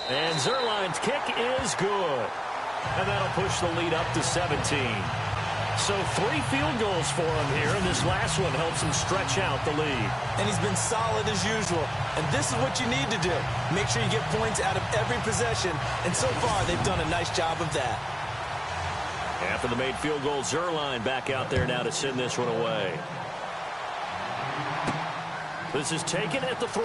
And Zuerlein's kick is good. And that'll push the lead up to 17. So 3 field goals for him here, and this last one helps him stretch out the lead. And he's been solid as usual. And this is what you need to do. Make sure you get points out of every possession. And so far, they've done a nice job of that. After the made field goal, Zuerlein back out there now to send this one away. This is taken at the 3.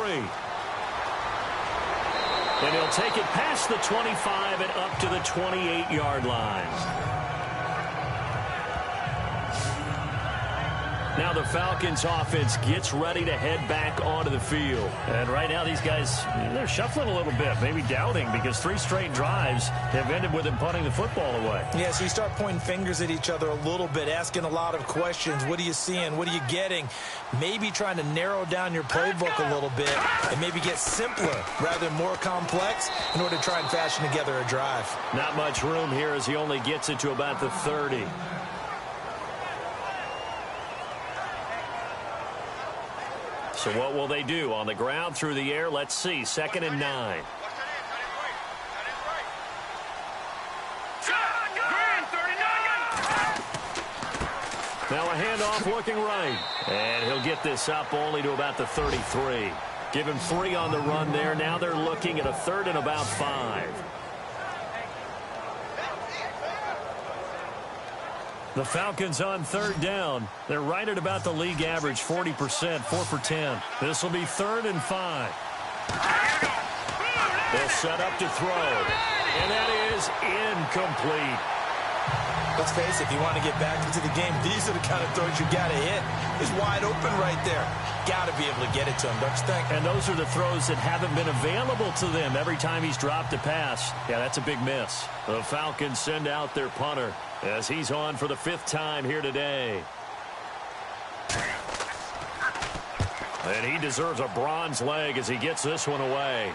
And he'll take it past the 25 and up to the 28-yard line. Now the Falcons offense gets ready to head back onto the field. And right now these guys, they're shuffling a little bit, maybe doubting, because 3 straight drives have ended with them punting the football away. Yeah, so you start pointing fingers at each other a little bit, asking a lot of questions. What are you seeing? What are you getting? Maybe trying to narrow down your playbook a little bit and maybe get simpler rather than more complex in order to try and fashion together a drive. Not much room here as he only gets it to about the 30. So what will they do? On the ground, through the air, let's see. 2nd and 9. Now a handoff looking right. And he'll get this up only to about the 33. Give him 3 on the run there. Now they're looking at a 3rd and about 5. The Falcons on 3rd down. They're right at about the league average, 40%, 4 for 10. This will be 3rd and 5. They'll set up to throw. And that is incomplete. Let's face it, if you want to get back into the game, these are the kind of throws you got to hit. He's wide open right there. Got to be able to get it to him, don't you think? And those are the throws that haven't been available to them every time he's dropped a pass. Yeah, that's a big miss. The Falcons send out their punter as he's on for the 5th time here today. And he deserves a bronze leg as he gets this one away.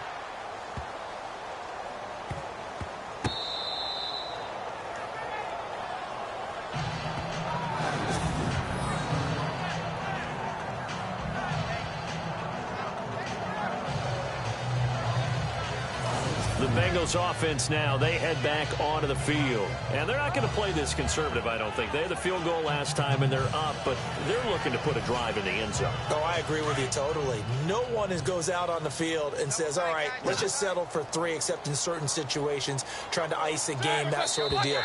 The Bengals offense now, they head back onto the field. And they're not going to play this conservative, I don't think. They had the field goal last time, and they're up, but they're looking to put a drive in the end zone. Oh, I agree with you totally. No one goes out on the field and says, all right, let's just settle for 3, except in certain situations, trying to ice a game, that sort of deal.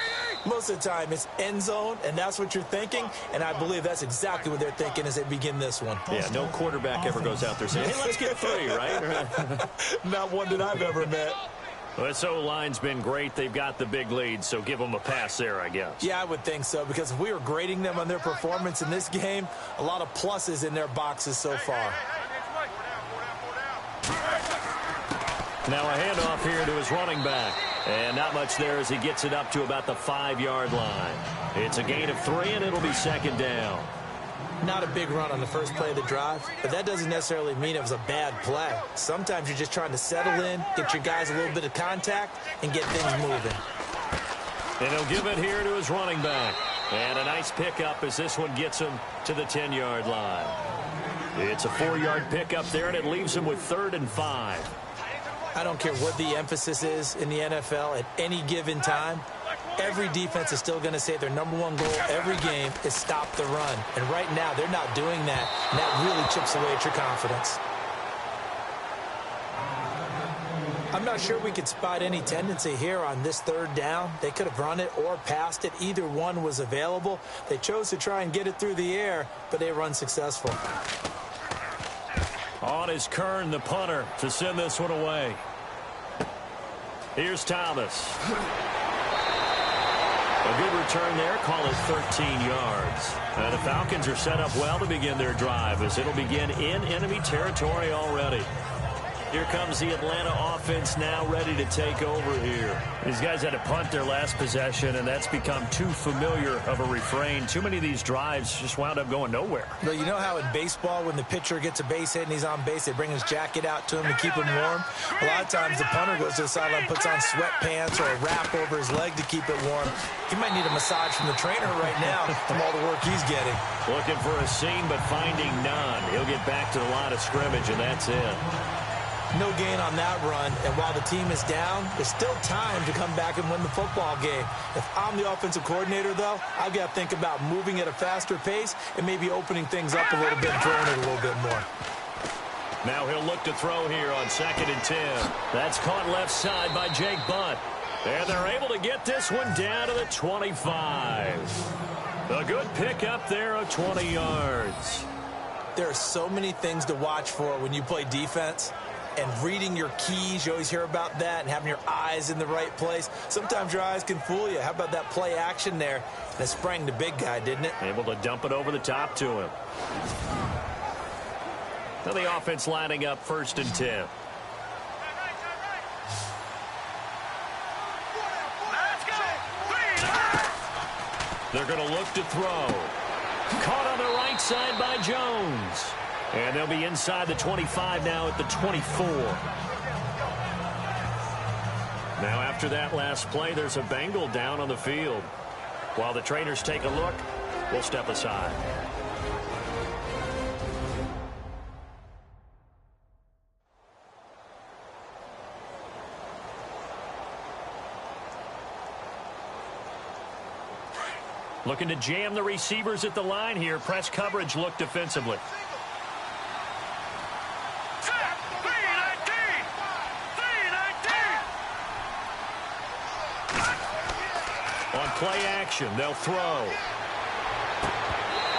Most of the time, it's end zone, and that's what you're thinking, and I believe that's exactly what they're thinking as they begin this one. Yeah, no quarterback ever goes out there saying, hey, let's get 3, right? Not one that I've ever met. Well, this O-line's been great. They've got the big lead, so give them a pass there, I guess. Yeah, I would think so, because if we were grading them on their performance in this game, a lot of pluses in their boxes so far. Now a handoff here to his running back. And not much there as he gets it up to about the 5-yard line. It's a gain of 3, and it'll be 2nd down. Not a big run on the first play of the drive, but that doesn't necessarily mean it was a bad play. Sometimes you're just trying to settle in, get your guys a little bit of contact, and get things moving. And he'll give it here to his running back. And a nice pickup as this one gets him to the 10-yard line. It's a 4-yard pickup there, and it leaves him with 3rd and 5. I don't care what the emphasis is in the NFL at any given time. Every defense is still going to say their #1 goal every game is stop the run. And right now, they're not doing that, and that really chips away at your confidence. I'm not sure we could spot any tendency here on this 3rd down. They could have run it or passed it. Either one was available. They chose to try and get it through the air, but they were unsuccessful. On is Kern, the punter, to send this one away. Here's Thomas. A good return there, call it 13 yards. The Falcons are set up well to begin their drive as it'll begin in enemy territory already. Here comes the Atlanta offense now ready to take over here. These guys had to punt their last possession, and that's become too familiar of a refrain. Too many of these drives just wound up going nowhere. But you know how in baseball, when the pitcher gets a base hit and he's on base, they bring his jacket out to him to keep him warm? A lot of times the punter goes to the sideline, puts on sweatpants or a wrap over his leg to keep it warm. He might need a massage from the trainer right now from all the work he's getting. Looking for a seam, but finding none. He'll get back to the line of scrimmage, and that's it. No gain on that run, and while the team is down, there's still time to come back and win the football game. If I'm the offensive coordinator, though, I've got to think about moving at a faster pace and maybe opening things up a little bit and throwing it a little bit more. Now he'll look to throw here on 2nd and 10. That's caught left side by Jake Butt. And they're able to get this one down to the 25. A good pickup there of 20 yards. There are so many things to watch for when you play defense. And reading your keys, you always hear about that, and having your eyes in the right place. Sometimes your eyes can fool you. How about that play action there? That sprang the big guy, didn't it? Able to dump it over the top to him. Now the offense lining up 1st and 10. They're going to look to throw. Caught on the right side by Jones. And they'll be inside the 25 now at the 24. Now after that last play, there's a Bengal down on the field. While the trainers take a look, we'll step aside. Looking to jam the receivers at the line here. Press coverage look defensively. On play action, they'll throw.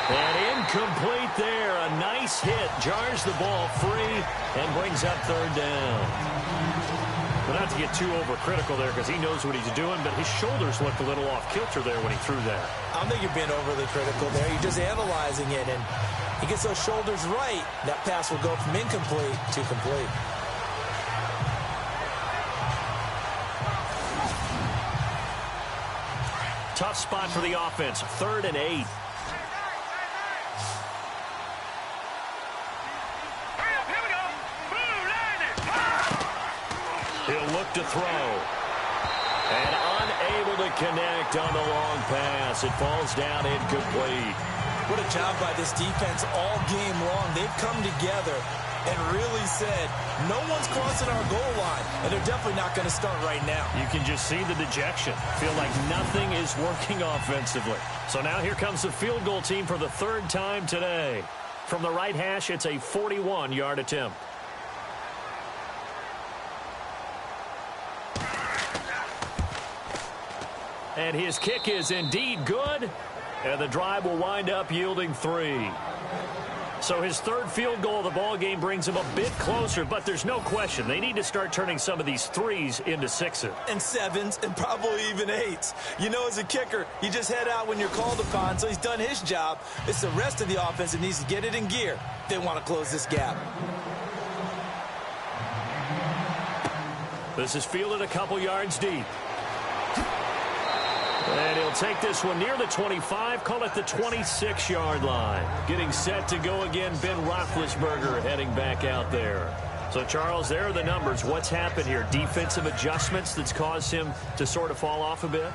And incomplete there. A nice hit. Jars the ball free and brings up 3rd down. But not to get too overcritical there because he knows what he's doing, but his shoulders looked a little off kilter there when he threw that. I don't think you're being overly critical there. You're just analyzing it, and he gets those shoulders right. That pass will go from incomplete to complete. Tough spot for the offense. 3rd and 8. He'll look to throw. And unable to connect on the long pass. It falls down incomplete. What a job by this defense all game long. They've come together and really said, no one's crossing our goal line, and they're definitely not going to start right now. You can just see the dejection. Feel like nothing is working offensively. So now here comes the field goal team for the 3rd time today. From the right hash, it's a 41-yard attempt. And his kick is indeed good, and the drive will wind up yielding 3. So his 3rd field goal of the ball game brings him a bit closer, but there's no question they need to start turning some of these 3s into 6s. And 7s, and probably even 8s. You know, as a kicker, you just head out when you're called upon, so he's done his job. It's the rest of the offense that needs to get it in gear if they want to close this gap. This is fielded a couple yards deep. And he'll take this one near the 25, call it the 26-yard line. Getting set to go again, Ben Roethlisberger heading back out there. So, Charles, there are the numbers. What's happened here? Defensive adjustments that's caused him to sort of fall off a bit?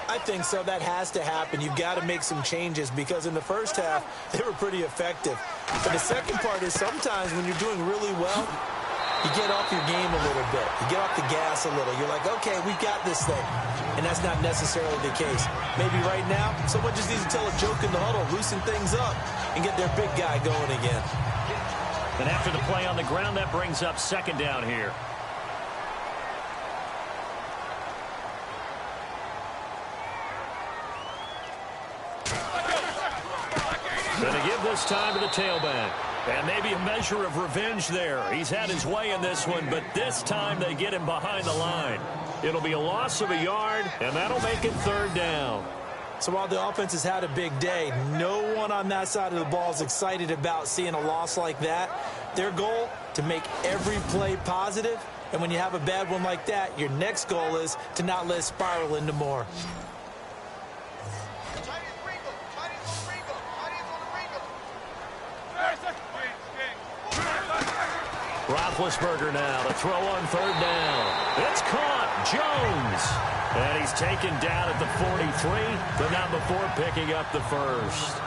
I think so. That has to happen. You've got to make some changes because in the first half, they were pretty effective. But the second part is sometimes when you're doing really well, you get off your game a little bit. You get off the gas a little. You're like, okay, we've got this thing. And that's not necessarily the case. Maybe right now, someone just needs to tell a joke in the huddle, loosen things up, and get their big guy going again. And after the play on the ground, that brings up 2nd down here. Going to give this time to the tailback. And maybe a measure of revenge there. He's had his way in this one, but this time they get him behind the line. It'll be a loss of a yard, and that'll make it 3rd down. So while the offense has had a big day, no one on that side of the ball is excited about seeing a loss like that. Their goal, to make every play positive. And when you have a bad one like that, your next goal is to not let it spiral into more. Roethlisberger now to throw on 3rd down. It's caught. Jones. And he's taken down at the 43, but not before picking up the 1st.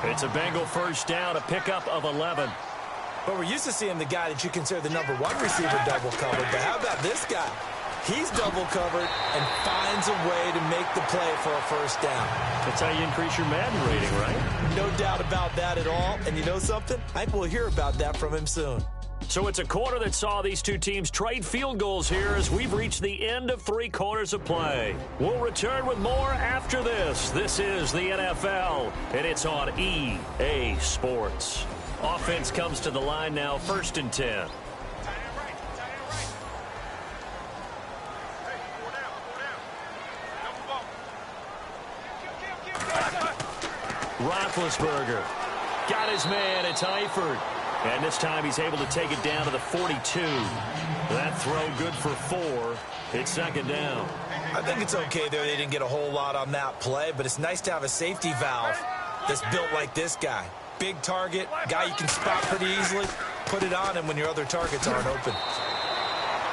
It's a Bengal 1st down, a pickup of 11. But we're used to seeing the guy that you consider the #1 receiver double covered. But how about this guy? He's double covered and finds a way to make the play for a first down. That's how you increase your Madden rating, right? No doubt about that at all. And you know something? I think we'll hear about that from him soon. So it's a quarter that saw these two teams trade field goals here as we've reached the end of 3 quarters of play. We'll return with more after this. This is the NFL, and it's on EA Sports. Offense comes to the line now, 1st and 10. Roethlisberger got his man. It's Syvrud. And this time he's able to take it down to the 42. That throw good for 4. It's 2nd down. I think it's okay there. They didn't get a whole lot on that play, but it's nice to have a safety valve that's built like this guy. Big target, guy you can spot pretty easily. Put it on him when your other targets aren't open.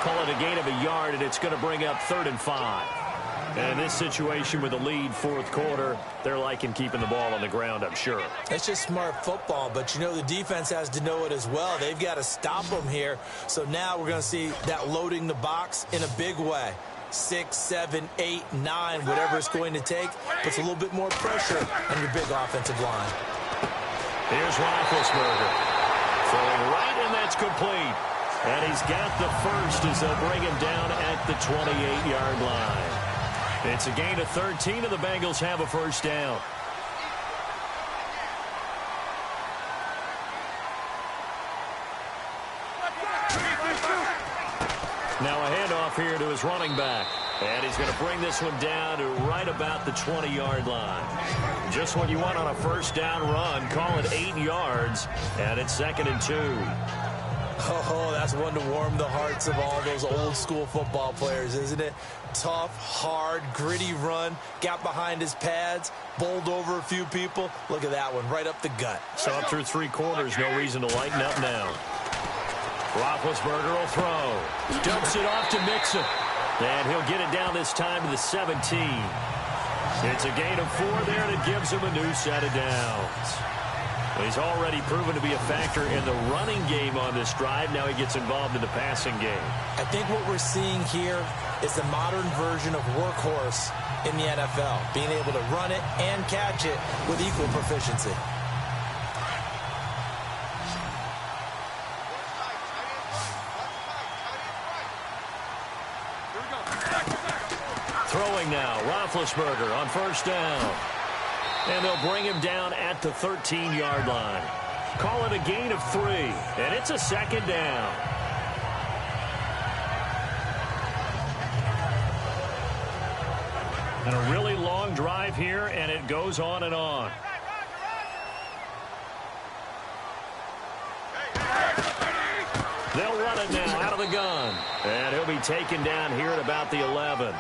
Call it a gain of a yard, and it's going to bring up 3rd and 5. And in this situation with the lead, 4th quarter, they're liking keeping the ball on the ground, I'm sure. It's just smart football, but you know the defense has to know it as well. They've got to stop them here. So now we're going to see that loading the box in a big way. 6, 7, 8, 9, whatever it's going to take, puts a little bit more pressure on your big offensive line. Here's Roethlisberger. Throwing right, and that's complete. And he's got the first as they'll bring him down at the 28-yard line. It's a gain of 13, and the Bengals have a first down. Now a handoff here to his running back. And he's going to bring this one down to right about the 20-yard line. Just what you want on a first down run. Call it 8 yards, and it's 2nd and 2. Oh, that's one to warm the hearts of all those old-school football players, isn't it? Tough, hard, gritty run. Got behind his pads, bowled over a few people. Look at that one, right up the gut. So up through 3 quarters, no reason to lighten up now. Roethlisberger will throw. Dumps it off to Mixon. And he'll get it down this time to the 17. It's a gain of 4 there, and it gives him a new set of downs. He's already proven to be a factor in the running game on this drive. Now he gets involved in the passing game. I think what we're seeing here is the modern version of workhorse in the NFL, being able to run it and catch it with equal proficiency. Throwing now, Roethlisberger on first down. And they'll bring him down at the 13-yard line. Call it a gain of 3, and it's a 2nd down. And a really long drive here, and it goes on and on. They'll run it now out of the gun. And he'll be taken down here at about the 11.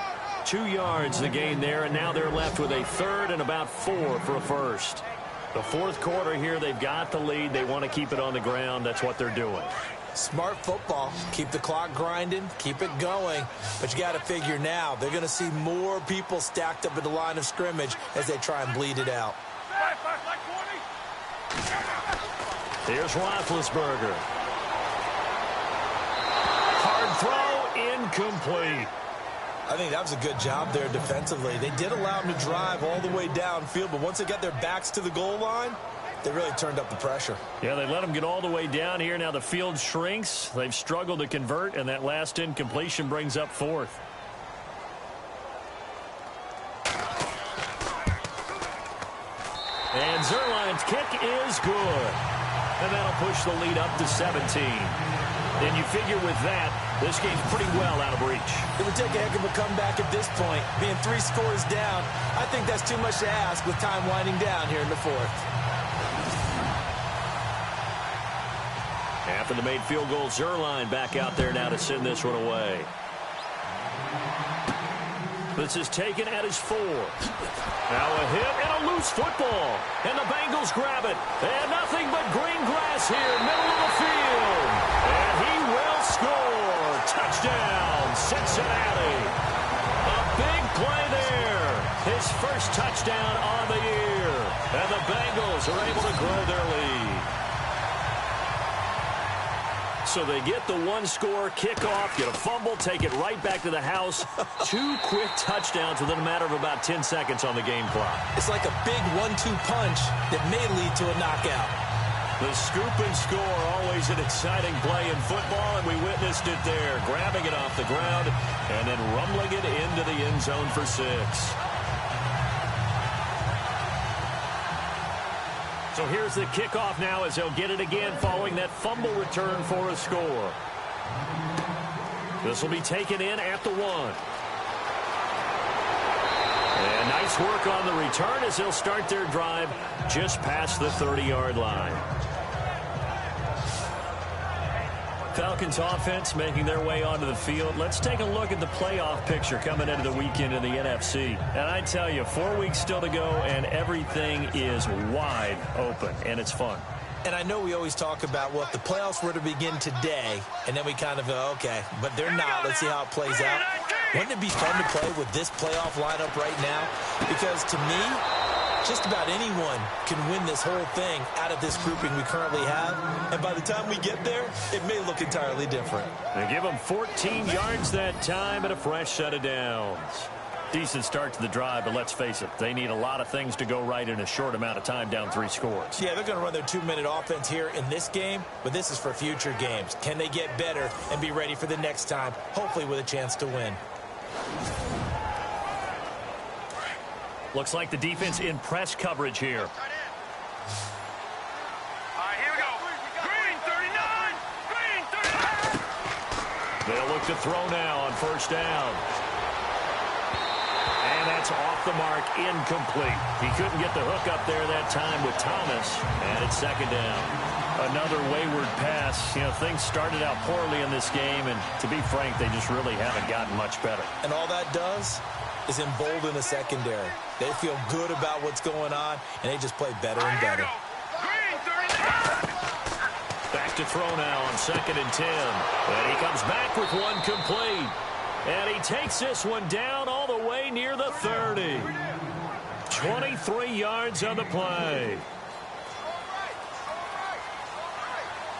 2 yards the gain there, and now they're left with a 3rd and about 4 for a first. The 4th quarter here, they've got the lead. They want to keep it on the ground. That's what they're doing. Smart football. Keep the clock grinding. Keep it going. But you got to figure now, they're going to see more people stacked up at the line of scrimmage as they try and bleed it out. Here's Roethlisberger. Hard throw, incomplete. I think that was a good job there defensively. They did allow them to drive all the way downfield, but once they got their backs to the goal line, they really turned up the pressure. Yeah, they let them get all the way down here. Now the field shrinks. They've struggled to convert, and that last incompletion brings up 4th. And Zuerlein's kick is good. And that'll push the lead up to 17. And you figure with that, this game's pretty well out of reach. It would take a heck of a comeback at this point. Being 3 scores down, I think that's too much to ask with time winding down here in the 4th. After the made field goal, Zuerlein back out there now to send this one away. This is taken at his 4. Now a hit and a loose football. And the Bengals grab it. And nothing but green grass here, middle of the field. And he will score. Touchdown, Cincinnati. A big play there. His first touchdown on the year. And the Bengals are able to grow their lead. So they get the one-score kickoff, get a fumble, take it right back to the house. 2 quick touchdowns within a matter of about 10 seconds on the game clock. It's like a big 1-2 punch that may lead to a knockout. The scoop and score, always an exciting play in football, and we witnessed it there, grabbing it off the ground and then rumbling it into the end zone for 6. So here's the kickoff now as they'll get it again following that fumble return for a score. This will be taken in at the 1. And nice work on the return as they'll start their drive just past the 30-yard line. Falcons offense making their way onto the field. Let's take a look at the playoff picture coming into the weekend in the NFC. And I tell you, 4 weeks still to go, and everything is wide open, and it's fun. And I know we always talk about, well, if the playoffs were to begin today, and then we kind of go, okay, but they're not. Let's see how it plays out. Wouldn't it be fun to play with this playoff lineup right now? Because to me, just about anyone can win this whole thing out of this grouping we currently have. And by the time we get there, it may look entirely different. They give them 14 yards that time and a fresh set of downs. Decent start to the drive, but let's face it, they need a lot of things to go right in a short amount of time down 3 scores. Yeah, they're going to run their 2-minute offense here in this game, but this is for future games. Can they get better and be ready for the next time, hopefully with a chance to win? Looks like the defense in press coverage here. All right, here we go. Green 39. Green 39. They'll look to throw now on first down. And that's off the mark, incomplete. He couldn't get the hook up there that time with Thomas, and it's second down. Another wayward pass. You know, things started out poorly in this game, and to be frank, they just really haven't gotten much better. And all that does is embolden the secondary. They feel good about what's going on, and they just play better and better. Back to throw now on 2nd and 10. And he comes back with one complete. And he takes this one down all the way near the 30. 23 yards on the play.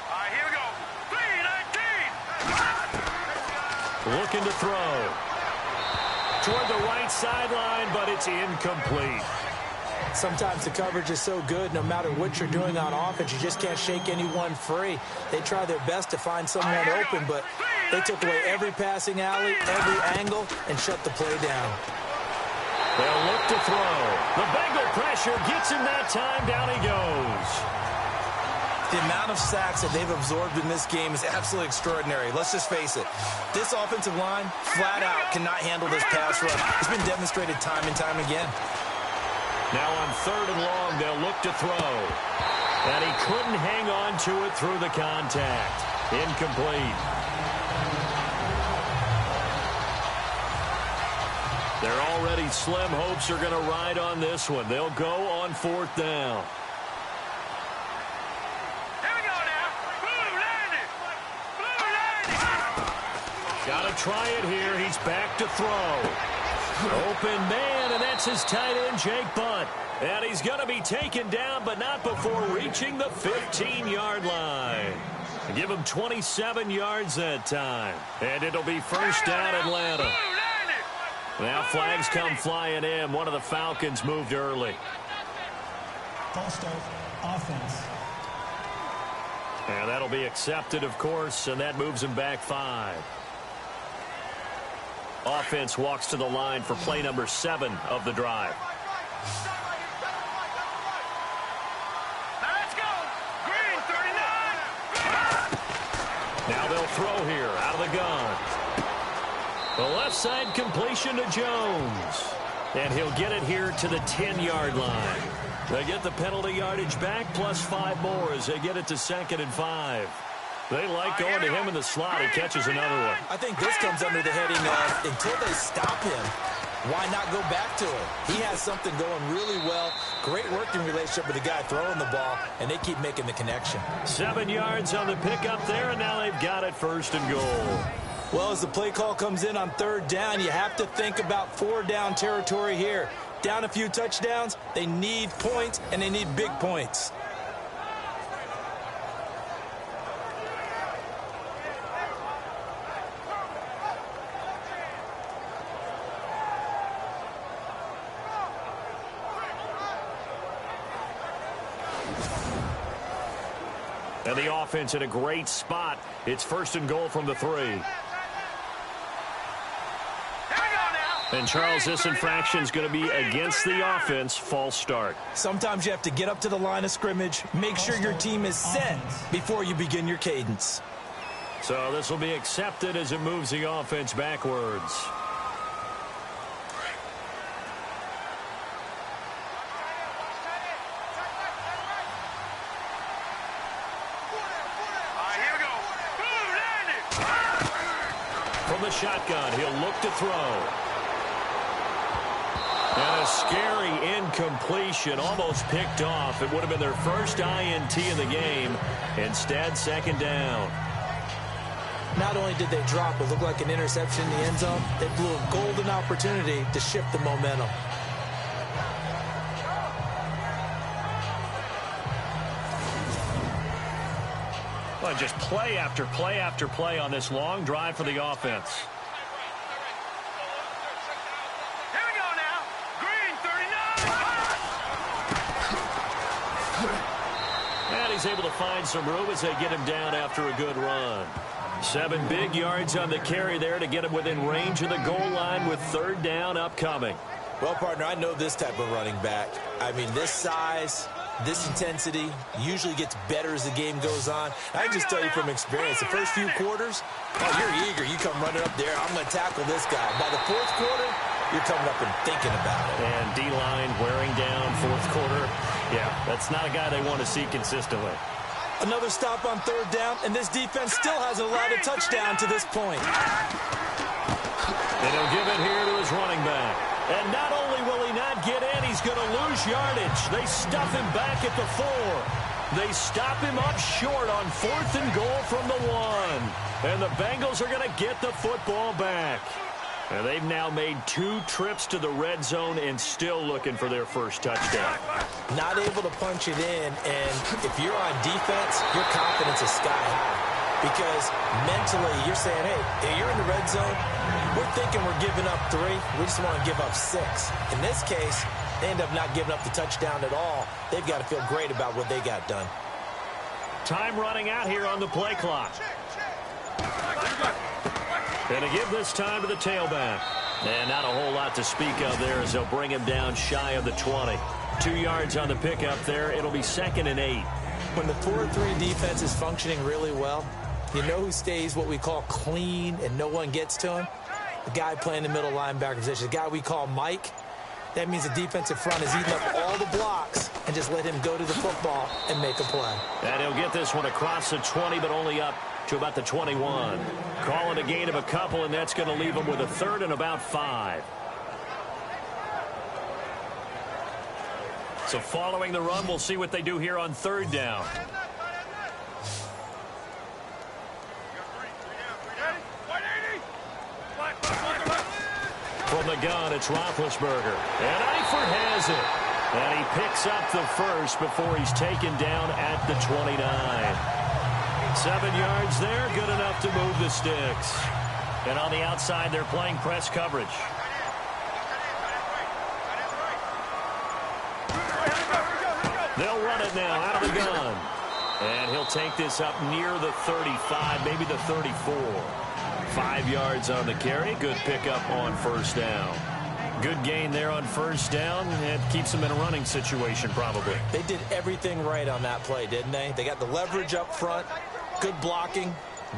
All right, here we go. 3-19. Looking to throw. Toward the right sideline, but it's incomplete. Sometimes the coverage is so good, no matter what you're doing on offense, you just can't shake anyone free. They try their best to find someone open, but they took away every passing alley, every angle, and shut the play down. They'll look to throw. The Bengal pressure gets him that time. Down he goes. The amount of sacks that they've absorbed in this game is absolutely extraordinary. Let's just face it. This offensive line, flat out, cannot handle this pass rush. It's been demonstrated time and time again. Now on 3rd and long, they'll look to throw. And he couldn't hang on to it through the contact. Incomplete. Their already slim hopes are going to ride on this one. They'll go on 4th down. Got to try it here. He's back to throw. Open man, and that's his tight end, Jake Butt. And he's going to be taken down, but not before reaching the 15-yard line. Give him 27 yards that time. And it'll be first down, Atlanta. Now flags come flying in. One of the Falcons moved early. False start, offense. And that'll be accepted, of course, and that moves him back 5. Offense walks to the line for play number 7 of the drive. Now let's go. Green 39. Now they'll throw here out of the gun. The left side completion to Jones. And he'll get it here to the 10-yard line. They get the penalty yardage back plus 5 more as they get it to 2nd and 5. They like going to him in the slot. He catches another one. I think this comes under the heading of until they stop him, why not go back to it? He has something going really well. Great working relationship with the guy throwing the ball, and they keep making the connection. 7 yards on the pickup there, and now they've got it 1st and goal. Well, as the play call comes in on 3rd down, you have to think about 4-down territory here. Down a few touchdowns, they need points, and they need big points. And the offense in a great spot. It's 1st and goal from the 3. And, Charles, this infraction is going to be against the offense. False start. Sometimes you have to get up to the line of scrimmage, make sure your team is set before you begin your cadence. So this will be accepted as it moves the offense backwards. From the shotgun, he'll look to throw. And a scary incompletion, almost picked off. It would have been their first INT in the game. Instead, 2nd down. Not only did they drop, it looked like an interception in the end zone, they blew a golden opportunity to shift the momentum. Well, just play after play after play on this long drive for the offense. Here we go now. Green, 39. And he's able to find some room as they get him down after a good run. 7 big yards on the carry there to get him within range of the goal line with 3rd down upcoming. Well, partner, I know this type of running back. I mean, this size, this intensity usually gets better as the game goes on. I can just tell you from experience, the first few quarters, oh, you're eager. You come running up there. I'm going to tackle this guy. By the 4th quarter, you're coming up and thinking about it. And D-line wearing down 4th quarter. Yeah, that's not a guy they want to see consistently. Another stop on 3rd down, and this defense still hasn't allowed a touchdown to this point. And he'll give it here to his running back. And not only will he not get in, he's going to lose yardage. They stuff him back at the 4. They stop him up short on 4th and goal from the 1. And the Bengals are going to get the football back. And they've now made 2 trips to the red zone and still looking for their first touchdown. Not able to punch it in, and if you're on defense, your confidence is sky high. Because mentally, you're saying, hey, you're in the red zone. We're thinking we're giving up 3. We just want to give up 6. In this case, they end up not giving up the touchdown at all. They've got to feel great about what they got done. Time running out here on the play clock. And to give this time to the tailback. And not a whole lot to speak of there as they'll bring him down shy of the 20. 2 yards on the pickup there. It'll be 2nd and 8. When the 4-3 defense is functioning really well, you know who stays what we call clean and no one gets to him? The guy playing the middle linebacker position, the guy we call Mike. That means the defensive front is eating up all the blocks and just let him go to the football and make a play. And he'll get this one across the 20, but only up to about the 21. Call it a gain of a couple, and that's going to leave him with a 3rd and about 5. So following the run, we'll see what they do here on 3rd down. From the gun, it's Roethlisberger. And Eifert has it. And he picks up the first before he's taken down at the 29. 7 yards there, good enough to move the sticks. And on the outside, they're playing press coverage. They'll run it now out of the gun. And he'll take this up near the 35, maybe the 34. 5 yards on the carry. Good pickup on 1st down. Good gain there on 1st down. It keeps them in a running situation probably. They did everything right on that play, didn't they? They got the leverage up front. Good blocking.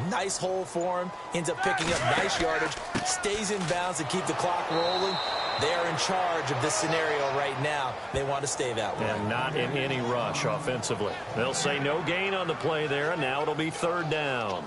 Nice hole for him. Ends up picking up nice yardage. Stays in bounds to keep the clock rolling. They are in charge of this scenario right now. They want to stay that way. And not in any rush offensively. They'll say no gain on the play there, and now it'll be 3rd down.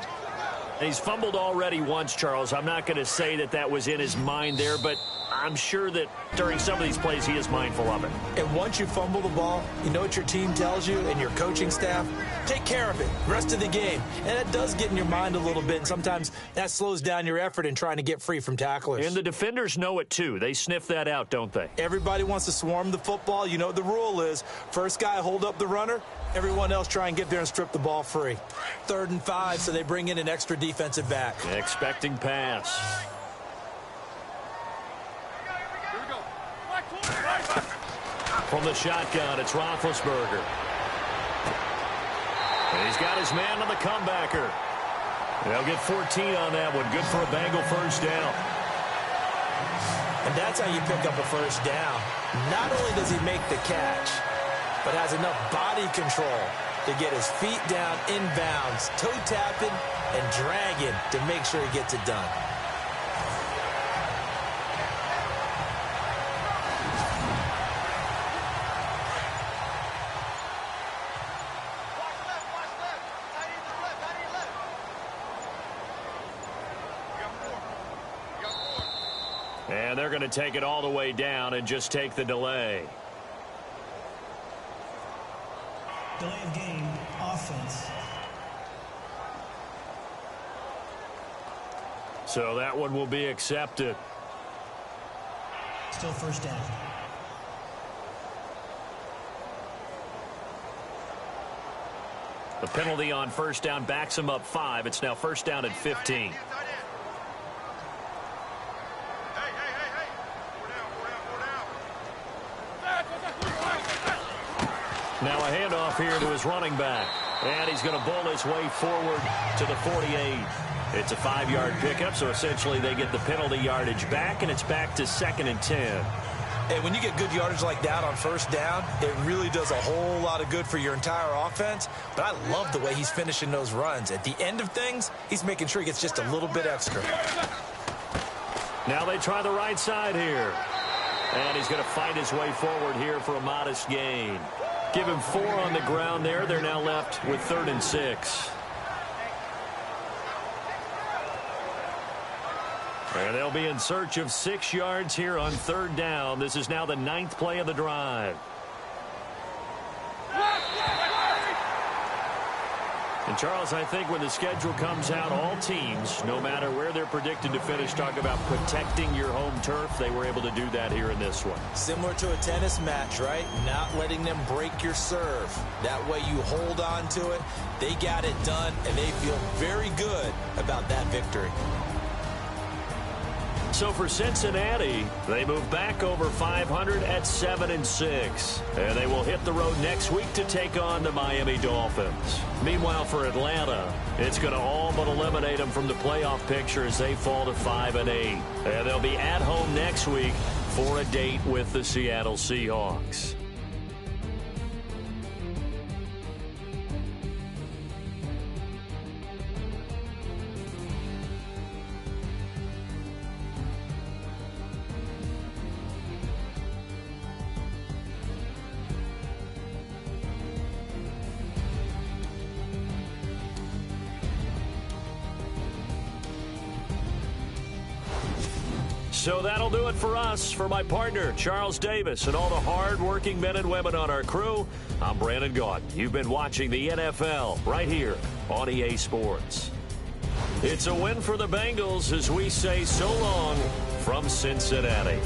He's fumbled already once, Charles. I'm not going to say that that was in his mind there, but I'm sure that during some of these plays he is mindful of it. And once you fumble the ball, you know what your team tells you and your coaching staff? Take care of it rest of the game. And it does get in your mind a little bit, and sometimes that slows down your effort in trying to get free from tacklers. And the defenders know it too. They sniff that out, don't they? Everybody wants to swarm the football. You know what the rule is. First guy hold up the runner. Everyone else try and get there and strip the ball free. 3rd and 5, so they bring in an extra defensive back. Expecting pass. From the shotgun, it's Roethlisberger. And he's got his man on the comebacker. They'll get 14 on that one. Good for a Bengal first down. And that's how you pick up a first down. Not only does he make the catch, but has enough body control to get his feet down inbounds, toe tapping and dragging to make sure he gets it done. And they're going to take it all the way down and just take the delay. Delay of game, offense. So that one will be accepted. Still first down. The penalty on first down backs him up 5. It's now first down at 15. Now a handoff here to his running back. And he's going to bowl his way forward to the 48. It's a 5-yard pickup, so essentially they get the penalty yardage back, and it's back to 2nd and 10. And when you get good yardage like that on first down, it really does a whole lot of good for your entire offense. But I love the way he's finishing those runs. At the end of things, he's making sure he gets just a little bit extra. Now they try the right side here. And he's going to fight his way forward here for a modest gain. Give him 4 on the ground there. They're now left with 3rd and 6. And they'll be in search of 6 yards here on 3rd down. This is now the 9th play of the drive. And, Charles, I think when the schedule comes out, all teams, no matter where they're predicted to finish, talk about protecting your home turf. They were able to do that here in this one. Similar to a tennis match, right? Not letting them break your serve. That way you hold on to it. They got it done, and they feel very good about that victory. So for Cincinnati, they move back over 500 at 7-6. And they will hit the road next week to take on the Miami Dolphins. Meanwhile, for Atlanta, it's going to all but eliminate them from the playoff picture as they fall to 5-8. And they'll be at home next week for a date with the Seattle Seahawks. So that'll do it for us. For my partner, Charles Davis, and all the hard-working men and women on our crew, I'm Brandon Gaudin. You've been watching the NFL right here on EA Sports. It's a win for the Bengals as we say so long from Cincinnati.